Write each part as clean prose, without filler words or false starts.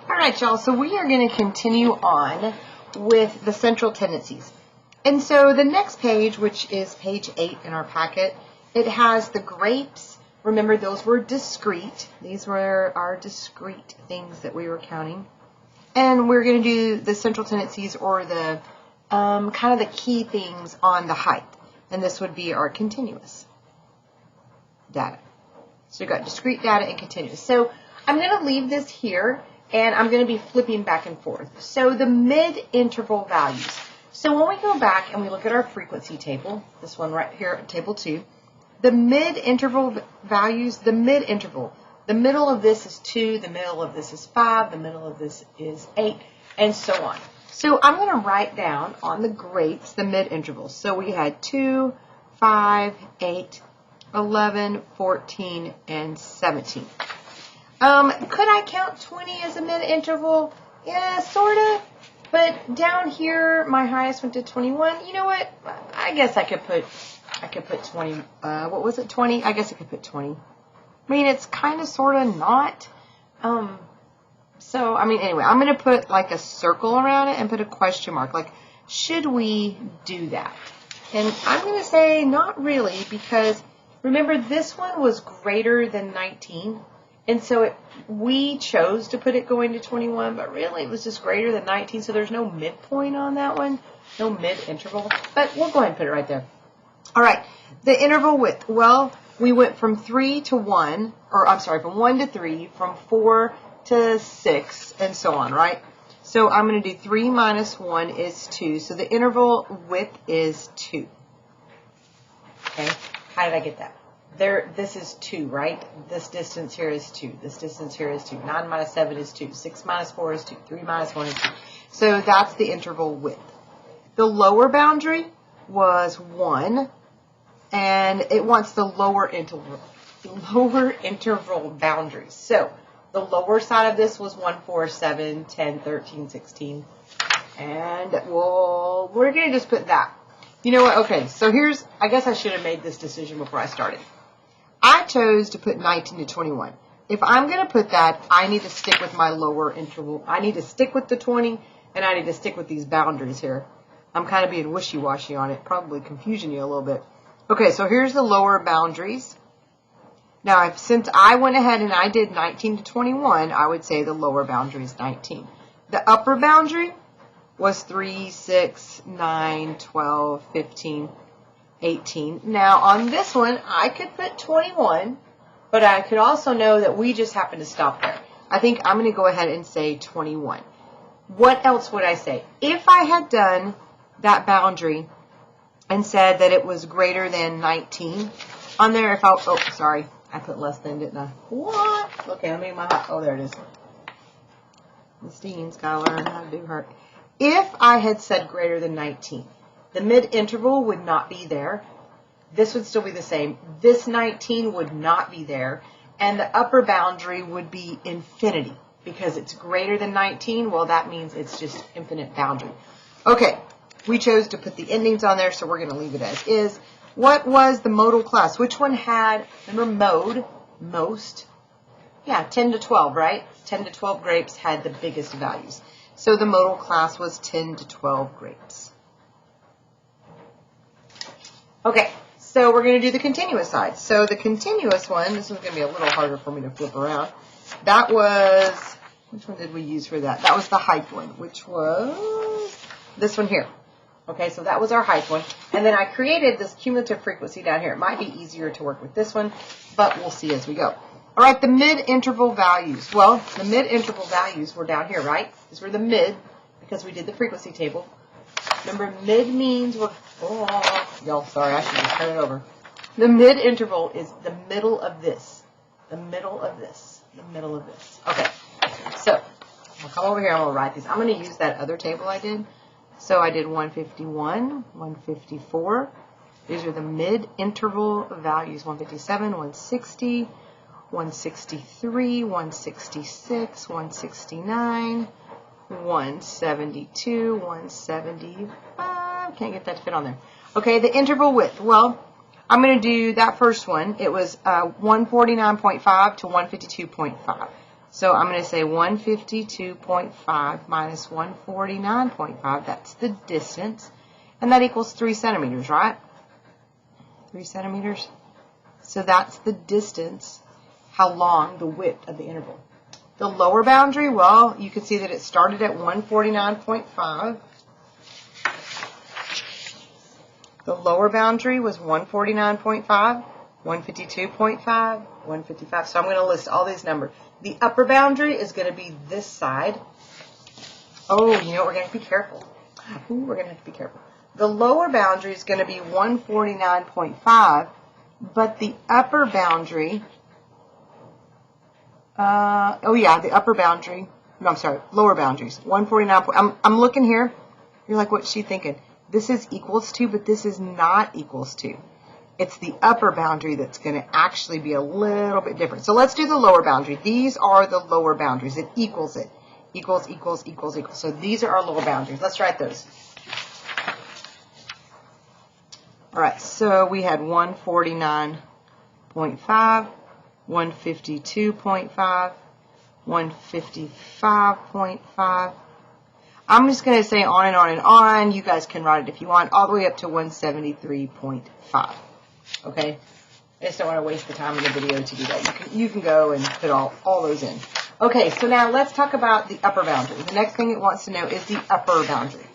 All right, y'all, so we are going to continue on with the central tendencies. And so the next page, which is page 8 in our packet, it has the grapes. Remember, those were discrete. These were our discrete things that we were counting. And we're going to do the central tendencies, or the kind of the key things on the height. And this would be our continuous data. So you've got discrete data and continuous. So I'm going to leave this here, and I'm going to be flipping back and forth. So the mid-interval values. So when we go back and we look at our frequency table, this one right here, table 2, the mid-interval values, the mid-interval, the middle of this is 2, the middle of this is 5, the middle of this is 8, and so on. So I'm going to write down on the grapes the mid-intervals. So we had 2, 5, 8, 11, 14, and 17. Could I count 20 as a mid-interval? Yeah, sort of. But down here, my highest went to 21. You know what? I guess I could put 20. What was it? 20? I guess I could put 20. I mean, it's kind of, sort of not. So, I mean, anyway, I'm going to put like a circle around it and put a question mark. Like, should we do that? And I'm going to say not really, because remember, this one was greater than 19. And so we chose to put it going to 21, but really it was just greater than 19. So there's no midpoint on that one, no mid-interval. But we'll go ahead and put it right there. All right, the interval width. Well, we went from 3 to 1, or I'm sorry, from 1 to 3, from 4 to 6, and so on, right? So I'm going to do 3 minus 1 is 2. So the interval width is 2. Okay, how did I get that? This is 2, right? This distance here is 2. This distance here is 2. 9 minus 7 is 2. 6 minus 4 is 2. 3 minus 1 is 2. So that's the interval width. The lower boundary was 1, and it wants the lower interval boundaries. So the lower side of this was 1, 4, 7, 10, 13, 16. And we're going to just put that. You know what? Okay, so I guess I should have made this decision before I started. I chose to put 19 to 21. If I'm going to put that, I need to stick with my lower interval. I need to stick with the 20, and I need to stick with these boundaries here. I'm kind of being wishy-washy on it, probably confusing you a little bit. Okay, so here's the lower boundaries. Now, since I went ahead and I did 19 to 21, I would say the lower boundary is 19. The upper boundary was 3, 6, 9, 12, 15, 18. Now, on this one, I could put 21, but I could also know that we just happen to stop there. I think I'm going to go ahead and say 21. What else would I say? If I had done that boundary and said that it was greater than 19 on there, oh, sorry, I put less than, didn't I? What? Okay, let me there it is. Miss got to learn how to do her. If I had said greater than 19, the mid-interval would not be there. This would still be the same. This 19 would not be there. And the upper boundary would be infinity. Because it's greater than 19, well, that means it's just infinite boundary. Okay, we chose to put the endings on there, so we're going to leave it as is. What was the modal class? Which one had, remember mode, most? Yeah, 10 to 12, right? 10 to 12 grapes had the biggest values. So the modal class was 10 to 12 grapes. Okay, so we're going to do the continuous side. So the continuous one, this one's going to be a little harder for me to flip around. That was, which one did we use for that? That was the height one, which was this one here. Okay, so that was our height one. And then I created this cumulative frequency down here. It might be easier to work with this one, but we'll see as we go. All right, the mid-interval values. Well, the mid-interval values were down here, right? These were the mid, because we did the frequency table. Remember, mid means y'all, sorry, I should just turn it over. The mid-interval is the middle of this. The middle of this. The middle of this. Okay, so I'll come over here. I'm going to write these. I'm going to use that other table I did. So I did 151, 154. These are the mid-interval values. 157, 160, 163, 166, 169, 172, 175. Can't get that to fit on there. Okay, the interval width. Well, I'm going to do that first one. It was 149.5 to 152.5. So I'm going to say 152.5 minus 149.5. That's the distance. And that equals 3 centimeters, right? 3 centimeters. So that's the distance, how long, the width of the interval. The lower boundary, well, you can see that it started at 149.5. The lower boundary was 149.5, 152.5, 155. So I'm going to list all these numbers. The upper boundary is going to be this side. Oh, you know what? We're going to have to be careful. Ooh, we're going to have to be careful. The lower boundary is going to be 149.5, but the upper boundary, the upper boundary, no, I'm sorry, lower boundaries, 149. I'm looking here. You're like, what's she thinking? This is equals to, but this is not equals to. It's the upper boundary that's going to actually be a little bit different. So let's do the lower boundary. These are the lower boundaries. It equals it. Equals, equals, equals, equals. So these are our lower boundaries. Let's write those. All right, so we had 149.5, 152.5, 155.5. I'm just going to say on and on and on. You guys can write it if you want, all the way up to 173.5. Okay? I just don't want to waste the time in the video to do that. You can go and put all those in. Okay, so now let's talk about the upper boundary. The next thing it wants to know is the upper boundary.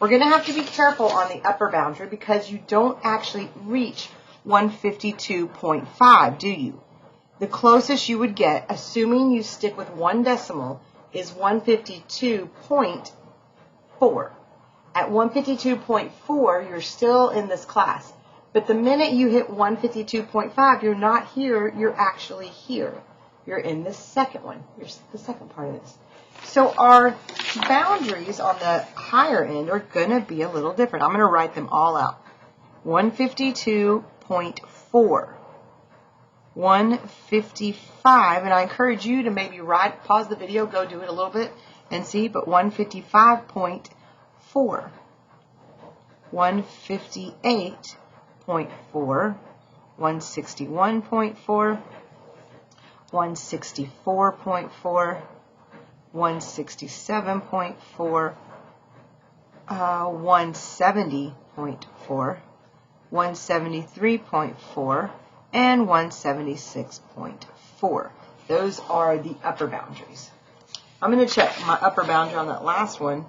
We're going to have to be careful on the upper boundary because you don't actually reach 152.5, do you? The closest you would get, assuming you stick with one decimal, is 152.4. At 152.4, you're still in this class. But the minute you hit 152.5, you're not here, you're actually here. You're in the second one. You're the second part of this. So our boundaries on the higher end are going to be a little different. I'm going to write them all out. 152.4. 155, and I encourage you to maybe pause the video, go do it a little bit and see, but 155.4, 158.4, 161.4, 164.4, 167.4, 170.4, 173.4, and 176.4. Those are the upper boundaries. I'm going to check my upper boundary on that last one.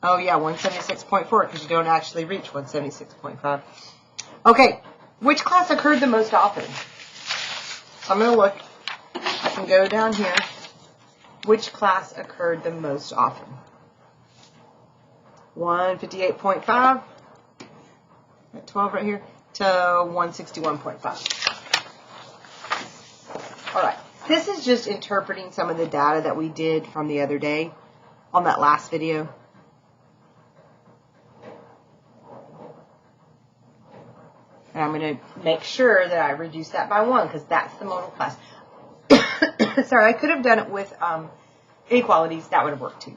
Oh yeah, 176.4, because you don't actually reach 176.5. Okay, which class occurred the most often? So I'm going to look. I can go down here. Which class occurred the most often? 158.5, at 12 right here, to 161.5. All right, this is just interpreting some of the data that we did from the other day on that last video. And I'm going to make sure that I reduce that by 1 because that's the modal class. Sorry, I could have done it with inequalities. That would have worked too.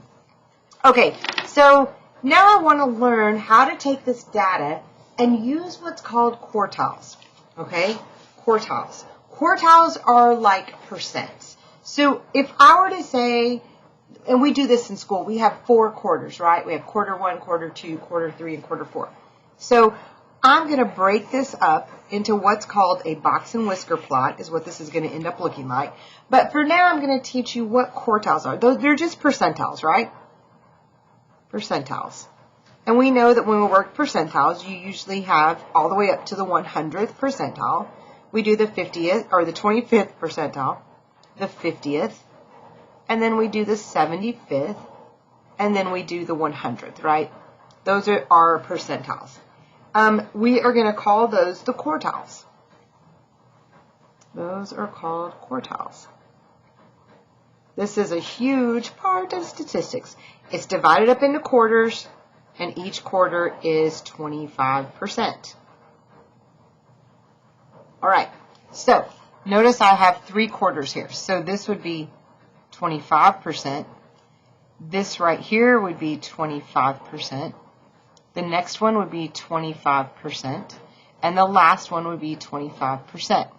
Okay, so now I want to learn how to take this data and use what's called quartiles. Okay, quartiles. Quartiles are like percents. So if I were to say, and we do this in school, we have 4 quarters, right? We have quarter 1, quarter 2, quarter 3, and quarter 4. So I'm going to break this up into what's called a box and whisker plot, is what this is going to end up looking like. But for now, I'm going to teach you what quartiles are. They're just percentiles, right? Percentiles. And we know that when we work percentiles, you usually have all the way up to the 100th percentile. We do the 50th, or the 25th percentile, the 50th, and then we do the 75th, and then we do the 100th, right? Those are our percentiles. We are going to call those the quartiles. Those are called quartiles. This is a huge part of statistics. It's divided up into quarters, and each quarter is 25%. All right, so notice I have 3 quarters here. So this would be 25%. This right here would be 25%. The next one would be 25%. And the last one would be 25%.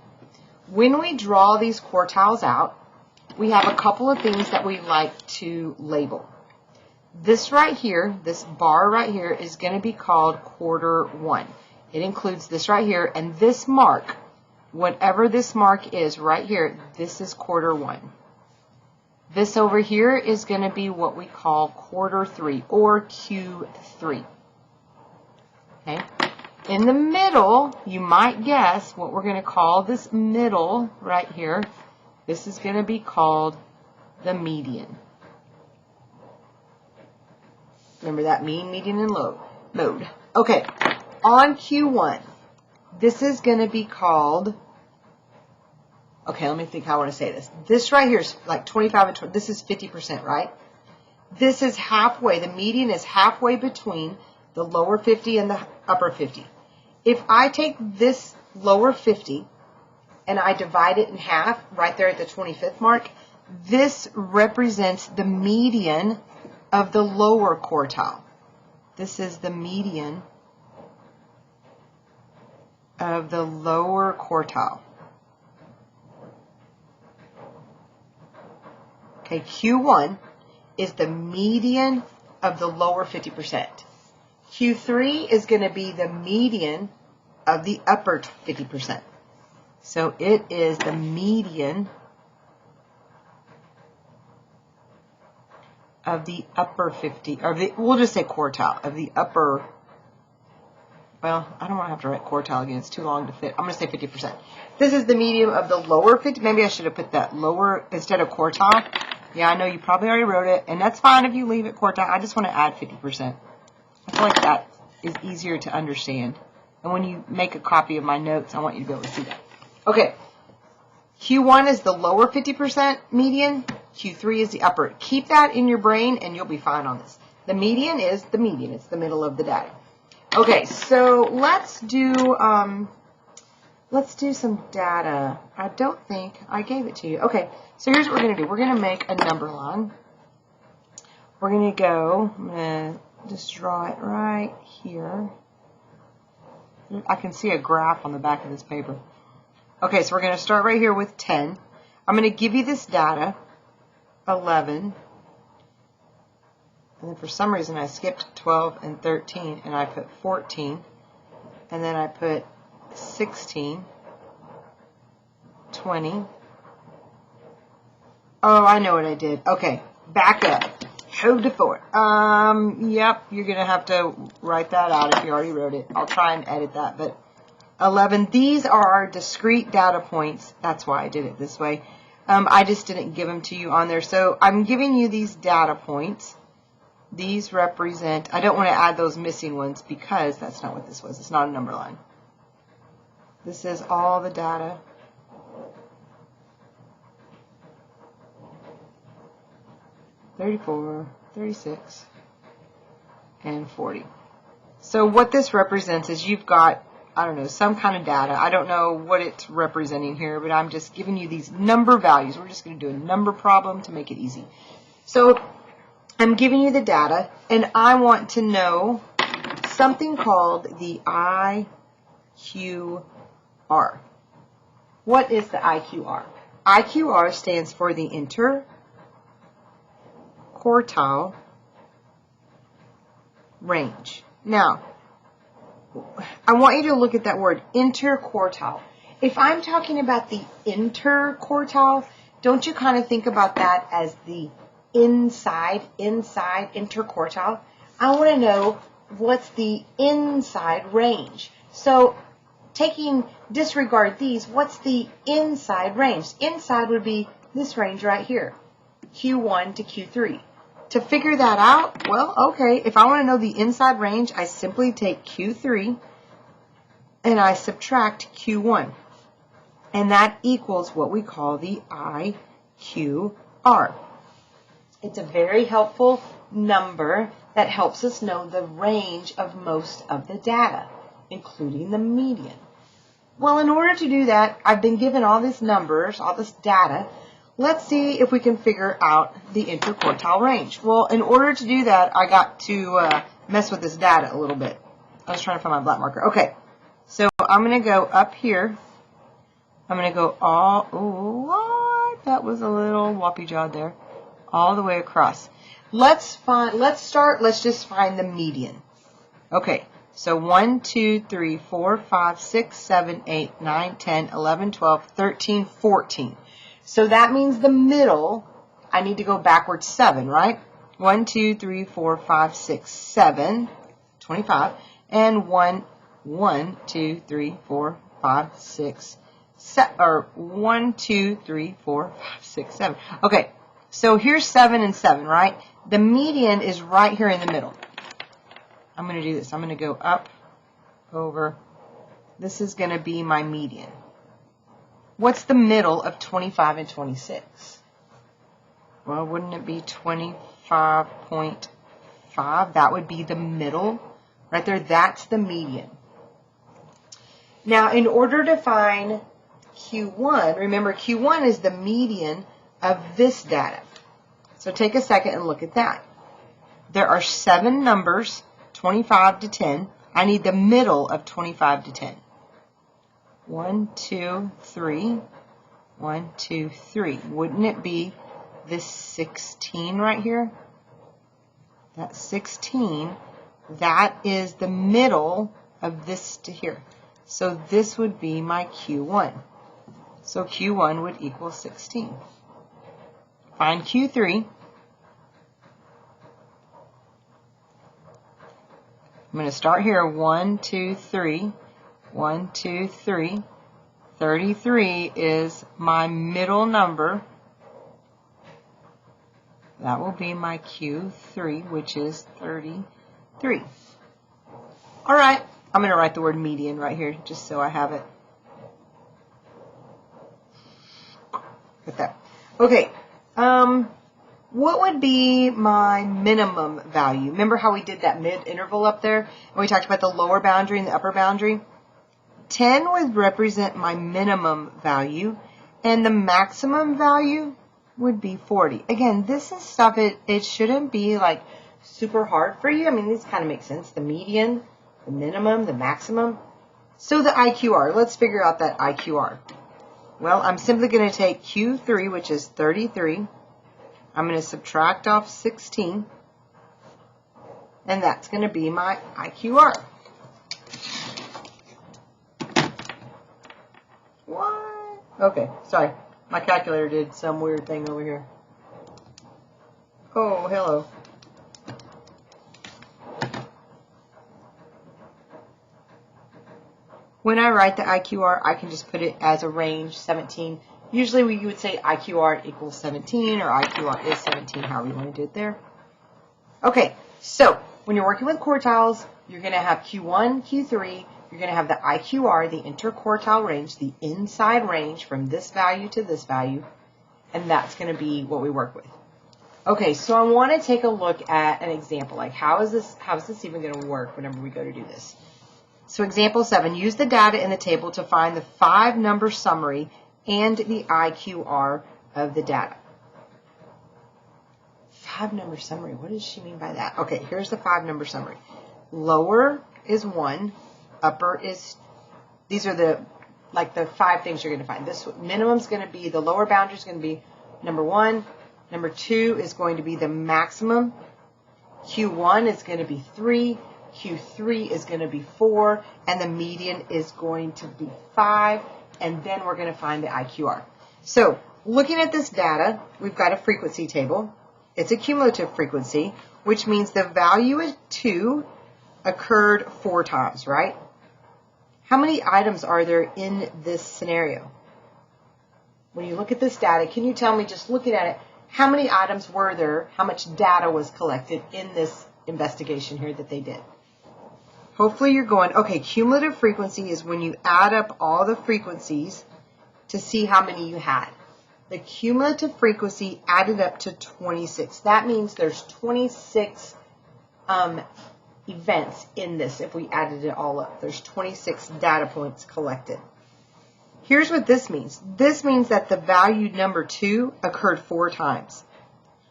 When we draw these quartiles out, we have a couple of things that we like to label. This right here, this bar right here, is going to be called quarter 1. It includes this right here, and this mark, whatever this mark is right here, this is quarter 1. This over here is going to be what we call quarter 3, or Q3. Okay. In the middle, you might guess what we're going to call this middle right here. This is going to be called the median. Remember that mean, median, and mode. Okay, on Q1, this is going to be called, okay, let me think how I want to say this. This right here is like 25 and 20. This is 50%, right? This is halfway. The median is halfway between the lower 50 and the upper 50. If I take this lower 50 and I divide it in half right there at the 25th mark, this represents the median of the lower quartile. This is the median of the lower quartile. Okay, Q1 is the median of the lower 50%. Q3 is going to be the median of the upper 50%. So it is the median of the upper 50, or we'll just say quartile, of the upper, well, I don't want to have to write quartile again. It's too long to fit. I'm going to say 50%. This is the median of the lower 50. Maybe I should have put that lower instead of quartile. Yeah, I know you probably already wrote it, and that's fine if you leave it quartile. I just want to add 50%. I feel like that is easier to understand. And when you make a copy of my notes, I want you to be able to see that. Okay. Q1 is the lower 50% median. Q3 is the upper. Keep that in your brain and you'll be fine on this. The median is the median. It's the middle of the data. Okay, so let's do some data. I don't think I gave it to you. Okay, so here's what we're going to do. We're going to make a number line. We're going to go, I'm going to just draw it right here. I can see a graph on the back of this paper. Okay, so we're going to start right here with 10. I'm going to give you this data, 11. And then for some reason I skipped 12 and 13 and I put 14. And then I put 16, 20. Oh, I know what I did. Okay, back up. Hold the fort. Yep, you're going to have to write that out if you already wrote it. I'll try and edit that, but 11. These are our discrete data points. That's why I did it this way. I just didn't give them to you on there. So I'm giving you these data points. These represent, I don't want to add those missing ones because that's not what this was. It's not a number line. This is all the data. $34, $36, and $40. So what this represents is you've got, I don't know, some kind of data. I don't know what it's representing here, but I'm just giving you these number values. We're just going to do a number problem to make it easy. So I'm giving you the data, and I want to know something called the IQR. What is the IQR? IQR stands for the Interquartile Range. Now, I want you to look at that word, interquartile. If I'm talking about the interquartile, don't you kind of think about that as the inside interquartile? I want to know what's the inside range. So disregard these, what's the inside range? Inside would be this range right here, Q1 to Q3. To figure that out, well, okay, if I want to know the inside range, I simply take Q3 and I subtract Q1. And that equals what we call the IQR. It's a very helpful number that helps us know the range of most of the data, including the median. Well, in order to do that, I've been given all these numbers, all this data. Let's see if we can figure out the interquartile range. Well, in order to do that, I got to mess with this data a little bit. I was trying to find my black marker. Okay, so I'm going to go up here. I'm going to go all, what? that was a little whoppy jaw there. All the way across. Let's just find the median. Okay, so 1, 2, 3, 4, 5, 6, 7, 8, 9, 10, 11, 12, 13, 14. So that means the middle, I need to go backwards 7, right? 1, 2, 3, 4, 5, 6, 7, 25. And 1, 2, 3, 4, 5, 6, 7, or 1, 2, 3, 4, 5, 6, 7. Okay, so here's 7 and 7, right? The median is right here in the middle. I'm going to do this. I'm going to go up, over. This is going to be my median. What's the middle of 25 and 26? Well, wouldn't it be 25.5? That would be the middle. Right there, that's the median. Now, in order to find Q1, remember Q1 is the median of this data. So take a second and look at that. There are 7 numbers, 25 to 10. I need the middle of 25 to 10. 1, 2, 3. 1, 2, 3. Wouldn't it be this 16 right here? That's 16. That is the middle of this to here. So this would be my Q1. So Q1 would equal 16. Find Q3. I'm going to start here. 1, 2, 3. 1, 2, 3. 33 is my middle number. That will be my Q3, which is 33. All right. I'm going to write the word median right here just so I have it. Put that. Okay. What would be my minimum value? Remember how we did that mid-interval up there? And we talked about the lower boundary and the upper boundary? 10 would represent my minimum value, and the maximum value would be 40. Again, this is stuff, it shouldn't be like super hard for you. I mean, these kind of make sense. The median, the minimum, the maximum. So the IQR, let's figure out that IQR. Well, I'm simply going to take Q3, which is 33. I'm going to subtract off 16. And that's going to be my IQR. What? Okay, sorry. My calculator did some weird thing over here. Oh, hello. When I write the IQR, I can just put it as a range, 17. Usually you would say IQR equals 17 or IQR is 17, however you want to do it there. Okay, so when you're working with quartiles, you're going to have Q1, Q3. You're going to have the IQR, the interquartile range, the inside range from this value to this value. And that's going to be what we work with. Okay, so I want to take a look at an example. Like how is this even going to work whenever we go to do this? So example 7, use the data in the table to find the 5-number summary and the IQR of the data. 5-number summary, what does she mean by that? Okay, here's the 5-number summary. Lower is 1, upper is, these are the 5 things you're going to find. This minimum is going to be, the lower boundary is going to be number 1. Number 2 is going to be the maximum. Q1 is going to be 3. Q3 is going to be 4, and the median is going to be 5, and then we're going to find the IQR. So, looking at this data, we've got a frequency table. It's a cumulative frequency, which means the value of 2 occurred 4 times, right? How many items are there in this scenario? When you look at this data, can you tell me, just looking at it, how many items were there, how much data was collected in this investigation here that they did? Hopefully you're going, okay, cumulative frequency is when you add up all the frequencies to see how many you had. The cumulative frequency added up to 26. That means there's 26 events in this if we added it all up. There's 26 data points collected. Here's what this means. This means that the value number 2 occurred 4 times.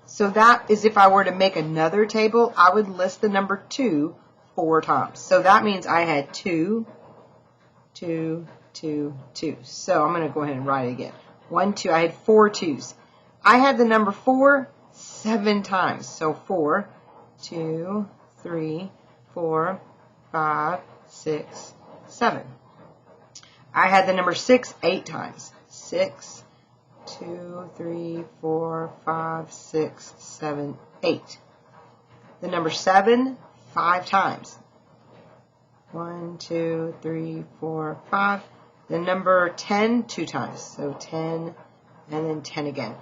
So that is if I were to make another table, I would list the number 2 4 times. So that means I had 2, 2, 2, 2. So I'm going to go ahead and write it again. 1, 2. I had 4 2s. I had the number 4 7 times. So 4, 2, 3, 4, 5, 6, 7. I had the number 6 8 times. 6, 2, 3, 4, 5, 6, 7, 8. The number 7 5 times. 1, 2, 3, 4, 5. The number 10 2 times. So 10 and then 10 again.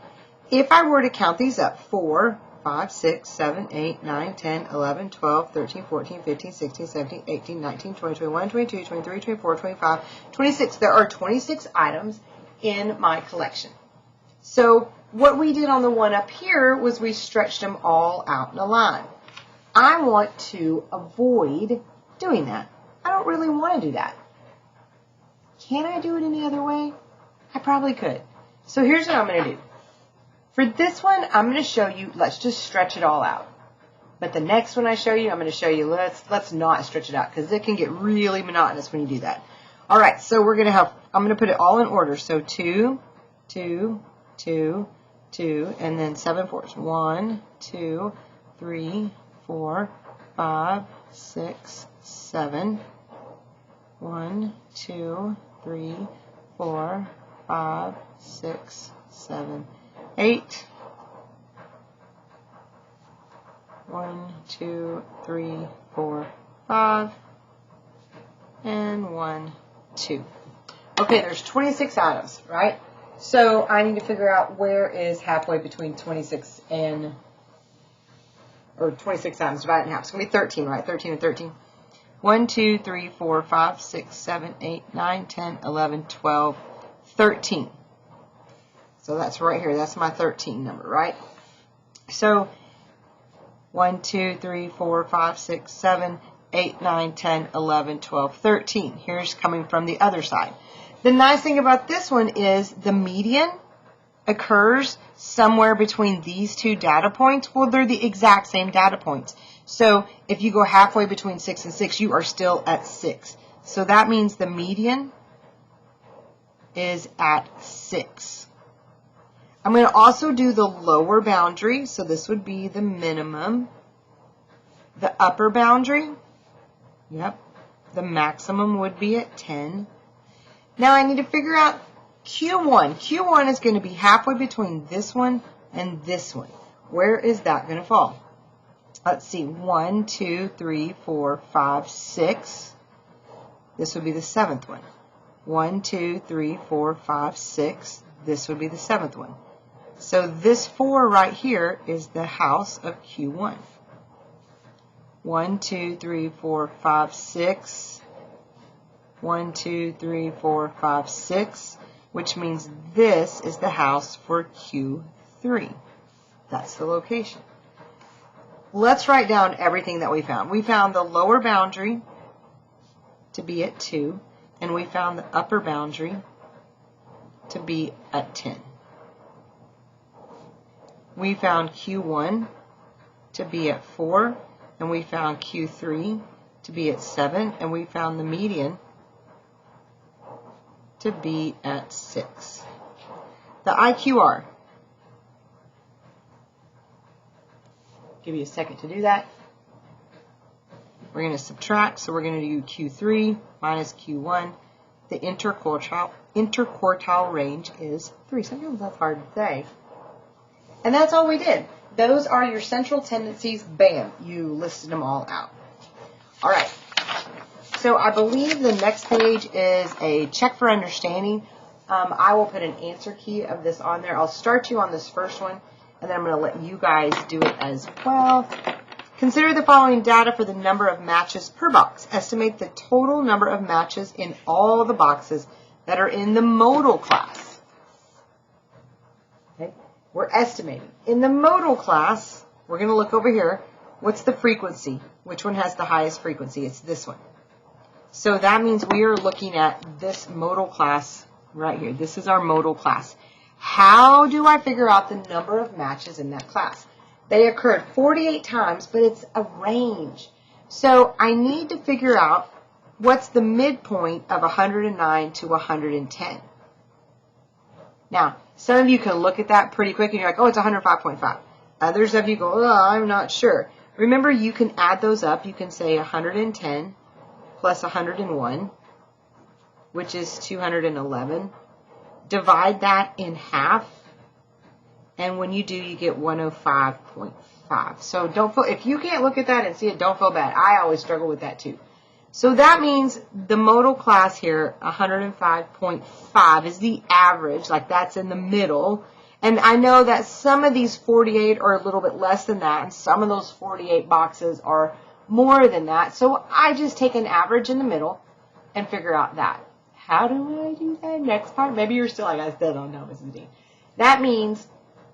If I were to count these up, 4, 5, 6, 7, 8, 9, 10, 11, 12, 13, 14, 15, 16, 17, 18, 19, 20, 21, 22, 23, 24, 25, 26. There are 26 items in my collection. So what we did on the one up here was we stretched them all out in a line. I want to avoid doing that. I don't really want to do that. Can I do it any other way? I probably could. So here's what I'm going to do. For this one, I'm going to show you, let's just stretch it all out. But the next one I show you, I'm going to show you, let's not stretch it out because it can get really monotonous when you do that. All right, so we're going to have, I'm going to put it all in order. So 2, 2, 2, 2, and then 7 fours. 1, 2, 3, 4, 5, 6, 7. 1, 2, 3, 4, 5, 6, 7, 8. 1, 2, 3, 4, 5, and 1, 2. Okay, there's 26 items, right? So I need to figure out where is halfway between 26 and, or 26 items divided in half. It's going to be 13, right? 13 and 13. 1, 2, 3, 4, 5, 6, 7, 8, 9, 10, 11, 12, 13. So that's right here. That's my 13 number, right? So 1, 2, 3, 4, 5, 6, 7, 8, 9, 10, 11, 12, 13. Here's coming from the other side. The nice thing about this one is the median occurs somewhere between these two data points. Well, they're the exact same data points. So if you go halfway between 6 and 6, you are still at 6. So that means the median is at 6. I'm going to also do the lower boundary. So this would be the minimum. The upper boundary, yep, the maximum would be at 10. Now I need to figure out Q1. Q1 is going to be halfway between this one and this one. Where is that going to fall? Let's see, 1, 2, 3, 4, 5, 6. This would be the 7th one. 1, 2, 3, 4, 5, 6. This would be the 7th one. So this 4 right here is the house of Q1. 1, 2, 3, 4, 5, 6. 1, 2, 3, 4, 5, 6. Which means this is the house for Q3. That's the location. Let's write down everything that we found. We found the lower boundary to be at 2, and we found the upper boundary to be at 10. We found Q1 to be at 4, and we found Q3 to be at 7, and we found the median to be at 6. The IQR. Give you a second to do that. We're going to subtract, so we're going to do Q3 minus Q1. The interquartile range is 3. Sometimes that's hard to say. And that's all we did. Those are your central tendencies. Bam, you listed them all out. All right. So I believe the next page is a check for understanding. I will put an answer key of this on there. I'll start you on this first one, and then I'm going to let you guys do it as well. Consider the following data for the number of matches per box. Estimate the total number of matches in all the boxes that are in the modal class. Okay, we're estimating. In the modal class, we're going to look over here. What's the frequency? Which one has the highest frequency? It's this one. So that means we are looking at this modal class right here. This is our modal class. How do I figure out the number of matches in that class? They occurred 48 times, but it's a range. So I need to figure out what's the midpoint of 109 to 110. Now, some of you can look at that pretty quick and you're like, oh, it's 105.5. Others of you go, oh, I'm not sure. Remember, you can add those up. You can say 110 plus 101, which is 211. Divide that in half, and when you do, you get 105.5. So don't feel, if you can't look at that and see it, don't feel bad. I always struggle with that too. So that means the modal class here, 105.5, is the average, like that's in the middle. And I know that some of these 48 are a little bit less than that, and some of those 48 boxes are more than that. So I just take an average in the middle and figure out that. How do I do that next part? Maybe you're still like, I still don't know, Mrs. Dean. That means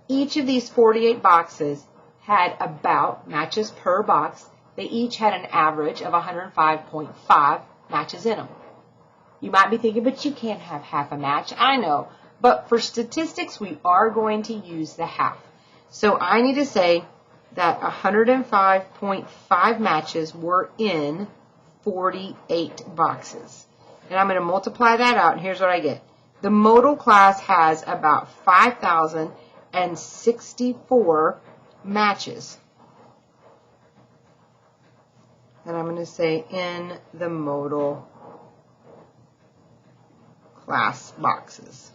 each of these 48 boxes had about matches per box. They each had an average of 105.5 matches in them. You might be thinking, but you can't have half a match. I know. But for statistics, we are going to use the half. So I need to say that 105.5 matches were in 48 boxes. And I'm going to multiply that out, and here's what I get. The modal class has about 5,064 matches. And I'm going to say in the modal class boxes.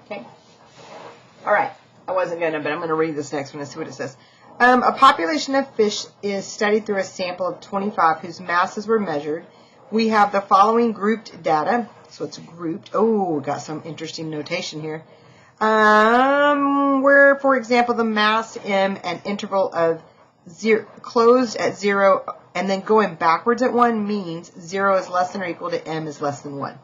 Okay. All right. I wasn't going to, but I'm going to read this next one and see what it says. A population of fish is studied through a sample of 25 whose masses were measured. We have the following grouped data. So it's grouped. Oh, got some interesting notation here. Where, for example, the mass M and interval of 0 closed at 0 and then going backwards at 1 means 0 is less than or equal to M is less than 1.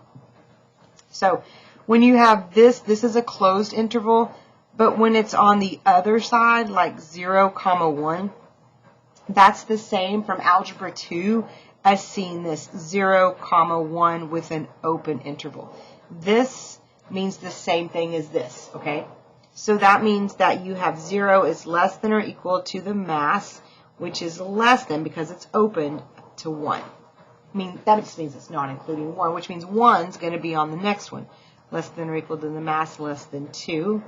So when you have this is a closed interval. But when it's on the other side, like 0, 1, that's the same from Algebra 2 as seeing this 0, 1 with an open interval. This means the same thing as this, okay? So that means that you have 0 is less than or equal to the mass, which is less than because it's opened to 1. I mean, that just means it's not including 1, which means 1's going to be on the next one. Less than or equal to the mass, less than 2.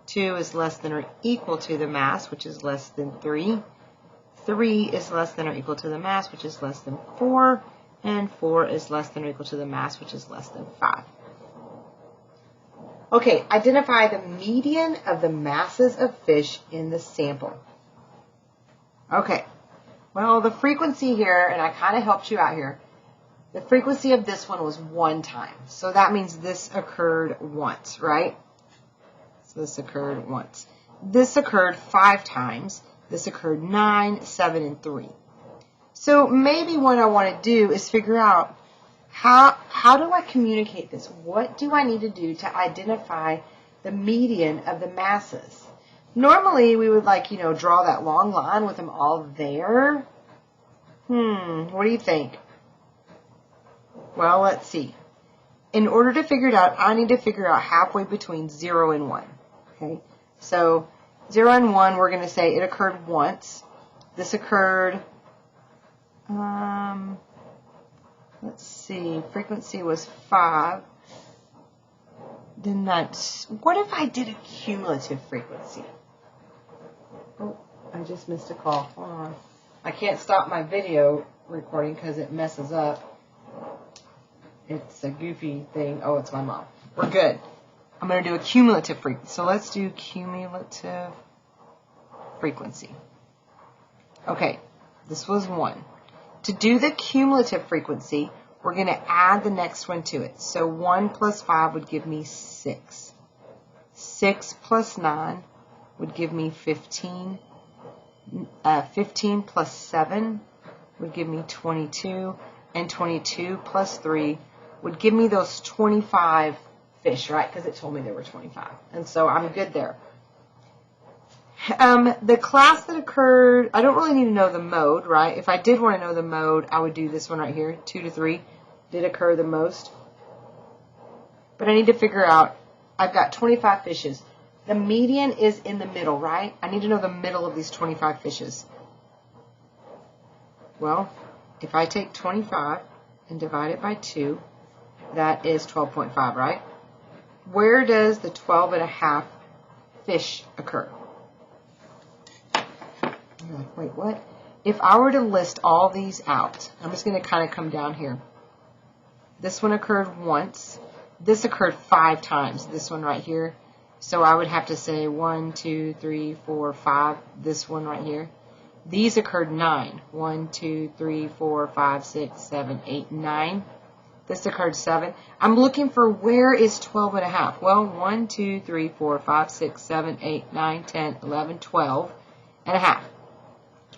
2 is less than or equal to the mass, which is less than 3. 3 is less than or equal to the mass, which is less than 4. And 4 is less than or equal to the mass, which is less than 5. Okay, identify the median of the masses of fish in the sample. Okay, well, the frequency here, and I kind of helped you out here, the frequency of this one was 1 time. So that means this occurred once, right? So this occurred once. This occurred 5 times. This occurred 9, 7, and 3. So maybe what I want to do is figure out how do I communicate this? What do I need to do to identify the median of the masses? Normally we would draw that long line with them all there. What do you think? Well, let's see. In order to figure it out, I need to figure out halfway between 0 and 1. Okay, so 0 and 1, we're going to say it occurred once. This occurred, let's see, frequency was 5. Then that's, what if I did a cumulative frequency? Oh, I just missed a call. Hold on. I can't stop my video recording because it messes up. It's a goofy thing. Oh, it's my mom. We're good. I'm going to do a cumulative frequency. So let's do cumulative frequency. Okay, this was 1. To do the cumulative frequency, we're going to add the next one to it. So 1 plus 5 would give me 6. 6 plus 9 would give me 15. 15 plus 7 would give me 22. And 22 plus 3 would give me those 25 fish, right? Because it told me there were 25. And so I'm good there. The class that occurred, I don't really need to know the mode, right? If I did want to know the mode, I would do this one right here, 2 to 3, did occur the most. But I need to figure out, I've got 25 fishes. The median is in the middle, right? I need to know the middle of these 25 fishes. Well, if I take 25 and divide it by 2, that is 12.5, right? Where does the 12.5 fish occur? You're like, wait, what? If I were to list all these out, I'm just going to kind of come down here. This one occurred once. This occurred 5 times, this one right here. So I would have to say 1, 2, 3, 4, 5, this one right here. These occurred 9. 1, 2, 3, 4, 5, 6, 7, 8, 9. This occurred 7. I'm looking for where is 12.5. Well, 1, 2, 3, 4, 5, 6, 7, 8, 9, 10, 11, 12.5.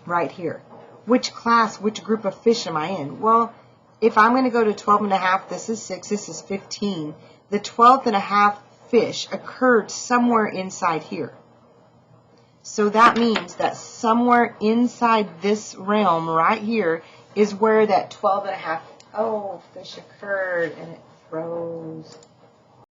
Right here. Which class, which group of fish am I in? Well, if I'm going to go to 12.5, this is 6, this is 15. The 12.5 fish occurred somewhere inside here. So that means that somewhere inside this realm right here is where that 12.5 fish occurred, and it froze.